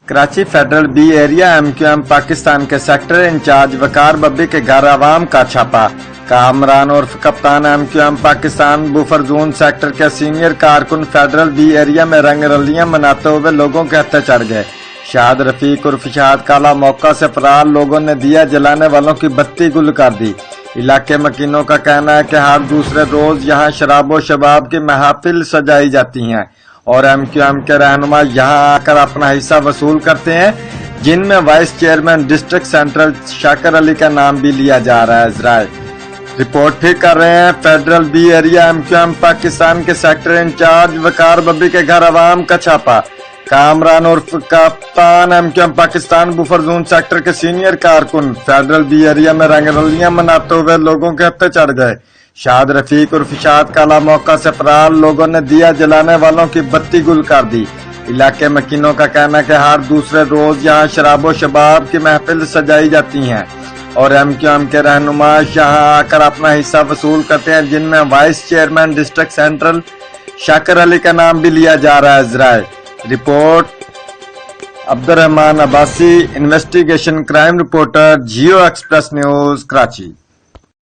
Karachi federal B area MQM Pakistan के sector in charge वकार बब्बी के घर अवाम का छापा। कामरान उर्फ Kaptan MQM Pakistan buffer zone sector के सीनियर कारकुन फेडरल बी एरिया में रंग रलियां मनाते हुए लोगों के हत्थे चढ़ गए। शाद रफीक उर्फ शाद काला मौका से फरार लोगों ने दिया जलाने वालों की बत्ती गुल कर दी। इलाके मकीनों का कहना है कि हर दूसरे रोज यहाँ शराबो शबाब की महफिल सजाई जाती हैं और MQM के रहनुमा यहाँ आकर अपना हिस्सा वसूल करते हैं, जिनमें vice chairman district central Shakir Ali का नाम भी लिया जा रहा है। इजराइल रिपोर्ट फिर कर रहे हैं federal B area MQM Pakistan के सेक्टर इंचार्ज वकार बब्बी के घर अवाम का छापा। कामरान उर्फ Kaptan MQM Pakistan buffer zone sector के सीनियर कारकुन फेडरल बी एरिया में रंगरलियां मनाते हुए लोगों के हत्थे चढ़ गए। शाद रफीक उर्फ शाद काला मौका से फरार लोगों ने दिया जलाने वालों की बत्ती गुल कर दी। इलाके मकीनों का कहना है कि हर दूसरे रोज यहाँ शराबो शबाब की महफिल सजाई जाती हैं और MQM के रहनुमा यहाँ आकर अपना हिस्सा वसूल करते हैं, जिनमें vice chairman district central Shakir Ali का नाम भी लिया जा रहा है। इजराइल report Abdurrahman Abbasi, investigation crime reporter, Geo express news, Karachi.